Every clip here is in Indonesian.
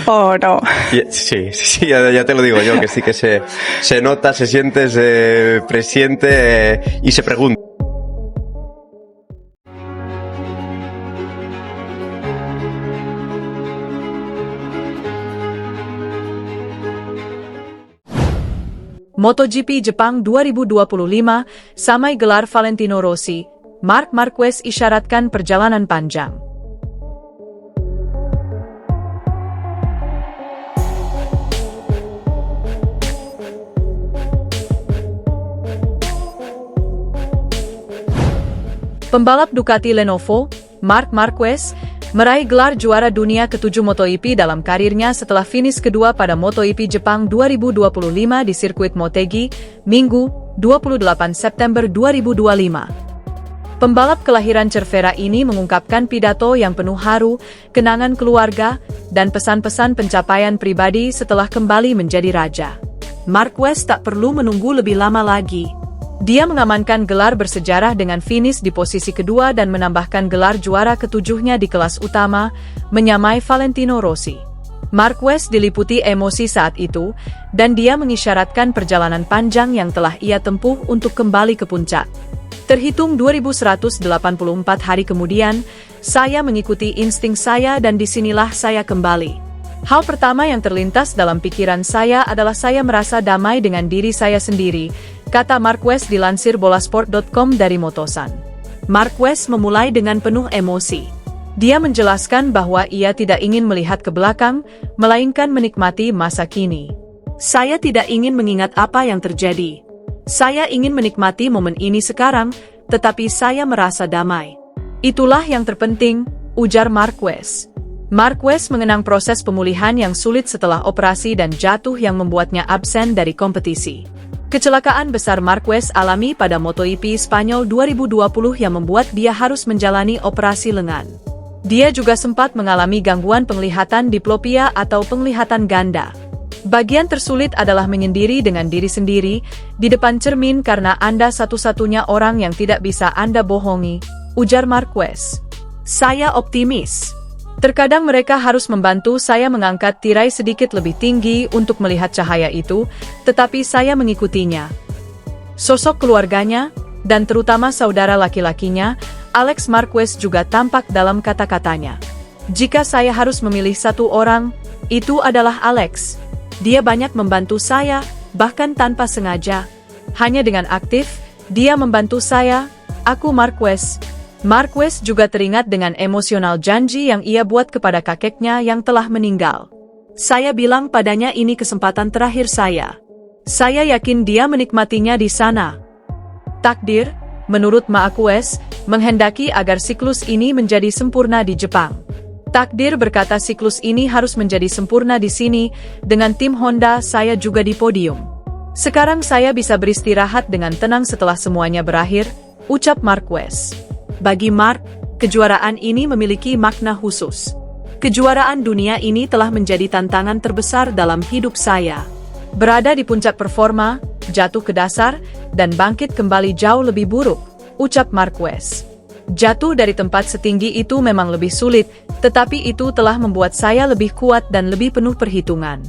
¿O no? Sí, ya te lo digo yo, que sí que se nota, se siente, se presiente y se pregunta. MotoGP Jepang 2025, samai gelar Valentino Rossi, Marc Marquez isyaratkan perjalanan panjang. Pembalap Ducati Lenovo, Marc Marquez, meraih gelar juara dunia ke-7 MotoGP dalam karirnya setelah finish kedua pada MotoGP Jepang 2025 di sirkuit Motegi, Minggu, 28 September 2025. Pembalap kelahiran Cervera ini mengungkapkan pidato yang penuh haru, kenangan keluarga, dan pesan-pesan pencapaian pribadi setelah kembali menjadi raja. Marquez tak perlu menunggu lebih lama lagi. Dia mengamankan gelar bersejarah dengan finish di posisi kedua dan menambahkan gelar juara ketujuhnya di kelas utama, menyamai Valentino Rossi. Marquez diliputi emosi saat itu, dan dia mengisyaratkan perjalanan panjang yang telah ia tempuh untuk kembali ke puncak. Terhitung 2184 hari kemudian, saya mengikuti insting saya dan disinilah saya kembali. Hal pertama yang terlintas dalam pikiran saya adalah saya merasa damai dengan diri saya sendiri, kata Marquez dilansir bolasport.com dari Motosan. Marquez memulai dengan penuh emosi. Dia menjelaskan bahwa ia tidak ingin melihat ke belakang, melainkan menikmati masa kini. Saya tidak ingin mengingat apa yang terjadi. Saya ingin menikmati momen ini sekarang, tetapi saya merasa damai. Itulah yang terpenting, ujar Marquez. Marquez mengenang proses pemulihan yang sulit setelah operasi dan jatuh yang membuatnya absen dari kompetisi. Kecelakaan besar Marquez alami pada MotoGP Spanyol 2020 yang membuat dia harus menjalani operasi lengan. Dia juga sempat mengalami gangguan penglihatan diplopia atau penglihatan ganda. Bagian tersulit adalah menyendiri dengan diri sendiri, di depan cermin karena Anda satu-satunya orang yang tidak bisa Anda bohongi, ujar Marquez. Saya optimis. Terkadang mereka harus membantu saya mengangkat tirai sedikit lebih tinggi untuk melihat cahaya itu, tetapi saya mengikutinya. Sosok keluarganya, dan terutama saudara laki-lakinya, Alex Marquez juga tampak dalam kata-katanya. Jika saya harus memilih satu orang, itu adalah Alex. Dia banyak membantu saya, bahkan tanpa sengaja. Hanya dengan aktif, dia membantu saya, aku Marquez. Marquez juga teringat dengan emosional janji yang ia buat kepada kakeknya yang telah meninggal. Saya bilang padanya ini kesempatan terakhir saya. Saya yakin dia menikmatinya di sana. Takdir, menurut Marquez, menghendaki agar siklus ini menjadi sempurna di Jepang. Takdir berkata siklus ini harus menjadi sempurna di sini, dengan tim Honda saya juga di podium. Sekarang saya bisa beristirahat dengan tenang setelah semuanya berakhir, ucap Marquez. Bagi Marc, kejuaraan ini memiliki makna khusus. Kejuaraan dunia ini telah menjadi tantangan terbesar dalam hidup saya. Berada di puncak performa, jatuh ke dasar, dan bangkit kembali jauh lebih buruk, ucap Marquez. Jatuh dari tempat setinggi itu memang lebih sulit, tetapi itu telah membuat saya lebih kuat dan lebih penuh perhitungan.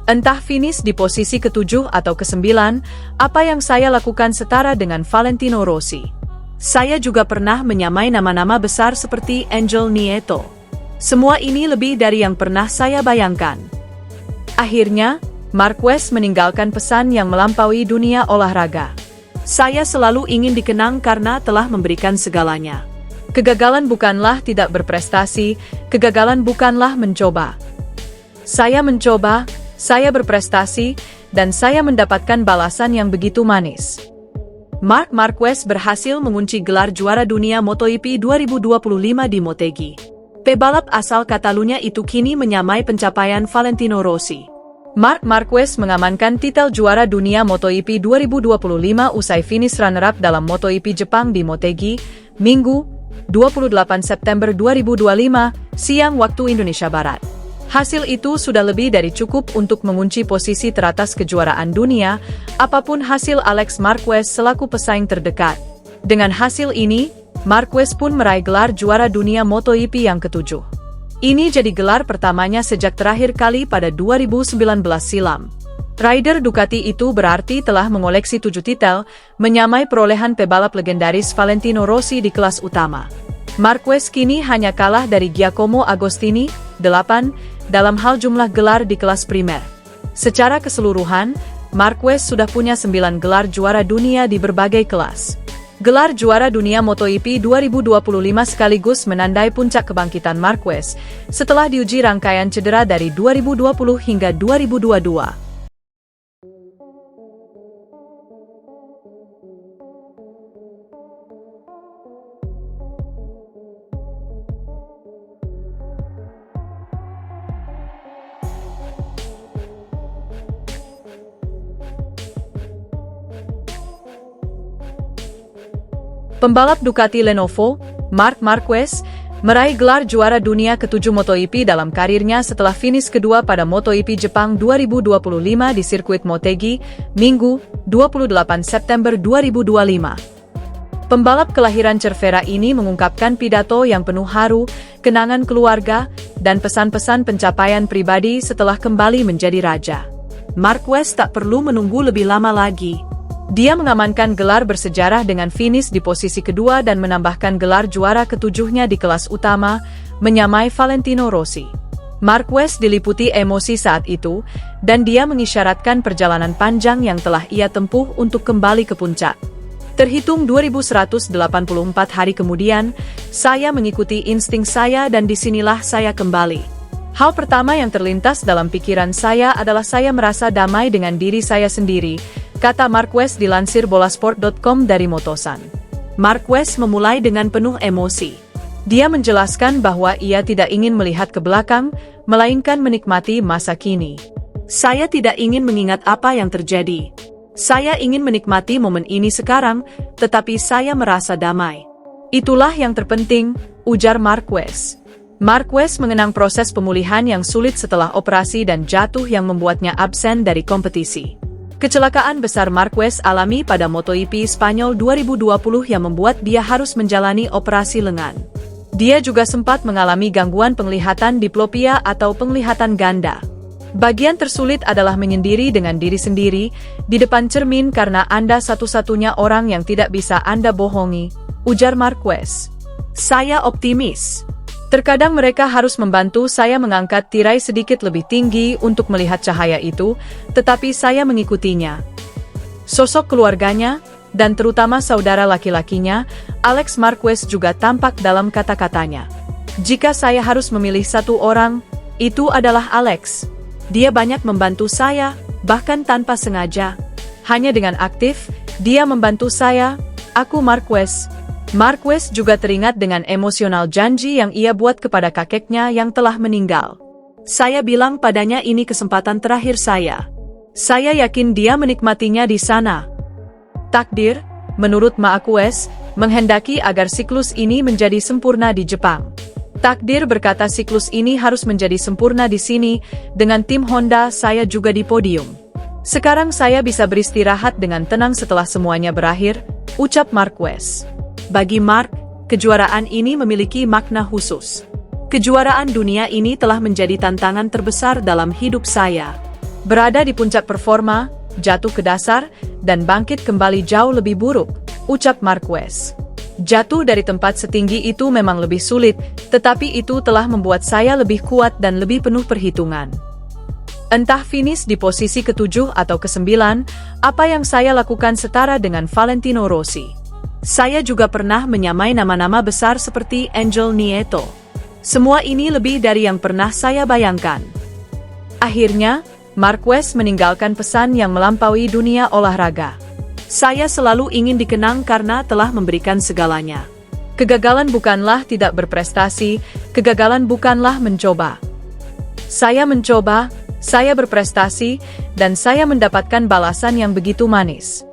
Entah finish di posisi ke-7 atau ke-9, apa yang saya lakukan setara dengan Valentino Rossi. Saya juga pernah menyamai nama-nama besar seperti Angel Nieto. Semua ini lebih dari yang pernah saya bayangkan. Akhirnya, Marquez meninggalkan pesan yang melampaui dunia olahraga. Saya selalu ingin dikenang karena telah memberikan segalanya. Kegagalan bukanlah tidak berprestasi, kegagalan bukanlah mencoba. Saya mencoba, saya berprestasi, dan saya mendapatkan balasan yang begitu manis. Marc Marquez berhasil mengunci gelar juara dunia MotoGP 2025 di Motegi. Pebalap asal Catalunya itu kini menyamai pencapaian Valentino Rossi. Marc Marquez mengamankan titel juara dunia MotoGP 2025 usai finish runner-up dalam MotoGP Jepang di Motegi, Minggu, 28 September 2025, siang waktu Indonesia Barat. Hasil itu sudah lebih dari cukup untuk mengunci posisi teratas kejuaraan dunia, apapun hasil Alex Marquez selaku pesaing terdekat. Dengan hasil ini, Marquez pun meraih gelar juara dunia MotoGP yang ke-7. Ini jadi gelar pertamanya sejak terakhir kali pada 2019 silam. Rider Ducati itu berarti telah mengoleksi 7 titel, menyamai perolehan pebalap legendaris Valentino Rossi di kelas utama. Marquez kini hanya kalah dari Giacomo Agostini, 8, dalam hal jumlah gelar di kelas primer. Secara keseluruhan, Marquez sudah punya 9 gelar juara dunia di berbagai kelas. Gelar juara dunia MotoGP 2025 sekaligus menandai puncak kebangkitan Marquez setelah diuji rangkaian cedera dari 2020 hingga 2022. Pembalap Ducati Lenovo, Marc Marquez, meraih gelar juara dunia ke-7 MotoGP dalam karirnya setelah finish kedua pada MotoGP Jepang 2025 di sirkuit Motegi, Minggu, 28 September 2025. Pembalap kelahiran Cervera ini mengungkapkan pidato yang penuh haru, kenangan keluarga, dan pesan-pesan pencapaian pribadi setelah kembali menjadi raja. Marquez tak perlu menunggu lebih lama lagi. Dia mengamankan gelar bersejarah dengan finish di posisi kedua dan menambahkan gelar juara ketujuhnya di kelas utama, menyamai Valentino Rossi. Marquez diliputi emosi saat itu, dan dia mengisyaratkan perjalanan panjang yang telah ia tempuh untuk kembali ke puncak. Terhitung 2184 hari kemudian, saya mengikuti insting saya dan disinilah saya kembali. Hal pertama yang terlintas dalam pikiran saya adalah saya merasa damai dengan diri saya sendiri, kata Marquez dilansir bolasport.com dari Motosan. Marquez memulai dengan penuh emosi. Dia menjelaskan bahwa ia tidak ingin melihat ke belakang, melainkan menikmati masa kini. Saya tidak ingin mengingat apa yang terjadi. Saya ingin menikmati momen ini sekarang, tetapi saya merasa damai. Itulah yang terpenting, ujar Marquez. Marquez mengenang proses pemulihan yang sulit setelah operasi dan jatuh yang membuatnya absen dari kompetisi. Kecelakaan besar Marquez alami pada MotoGP Spanyol 2020 yang membuat dia harus menjalani operasi lengan. Dia juga sempat mengalami gangguan penglihatan diplopia atau penglihatan ganda. Bagian tersulit adalah menyendiri dengan diri sendiri, di depan cermin karena Anda satu-satunya orang yang tidak bisa Anda bohongi, ujar Marquez. Saya optimis. Terkadang mereka harus membantu saya mengangkat tirai sedikit lebih tinggi untuk melihat cahaya itu, tetapi saya mengikutinya. Sosok keluarganya, dan terutama saudara laki-lakinya, Alex Marquez juga tampak dalam kata-katanya. Jika saya harus memilih satu orang, itu adalah Alex. Dia banyak membantu saya, bahkan tanpa sengaja. Hanya dengan aktif, dia membantu saya, aku Marquez. Marquez juga teringat dengan emosional janji yang ia buat kepada kakeknya yang telah meninggal. Saya bilang padanya ini kesempatan terakhir saya. Saya yakin dia menikmatinya di sana. Takdir, menurut Marquez, menghendaki agar siklus ini menjadi sempurna di Jepang. Takdir berkata siklus ini harus menjadi sempurna di sini, dengan tim Honda saya juga di podium. Sekarang saya bisa beristirahat dengan tenang setelah semuanya berakhir, ucap Marquez. Bagi Marc, kejuaraan ini memiliki makna khusus. Kejuaraan dunia ini telah menjadi tantangan terbesar dalam hidup saya. Berada di puncak performa, jatuh ke dasar, dan bangkit kembali jauh lebih buruk, ucap Marquez. Jatuh dari tempat setinggi itu memang lebih sulit, tetapi itu telah membuat saya lebih kuat dan lebih penuh perhitungan. Entah finish di posisi ke-7 atau ke-9, apa yang saya lakukan setara dengan Valentino Rossi. Saya juga pernah menyamai nama-nama besar seperti Angel Nieto. Semua ini lebih dari yang pernah saya bayangkan. Akhirnya, Marquez meninggalkan pesan yang melampaui dunia olahraga. Saya selalu ingin dikenang karena telah memberikan segalanya. Kegagalan bukanlah tidak berprestasi, kegagalan bukanlah mencoba. Saya mencoba, saya berprestasi, dan saya mendapatkan balasan yang begitu manis.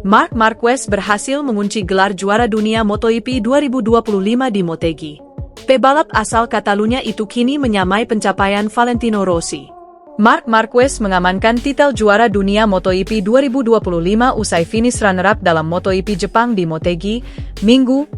Marc Marquez berhasil mengunci gelar juara dunia MotoGP 2025 di Motegi. Pebalap asal Catalunya itu kini menyamai pencapaian Valentino Rossi. Marc Marquez mengamankan titel juara dunia MotoGP 2025 usai finish runner-up dalam MotoGP Jepang di Motegi, Minggu,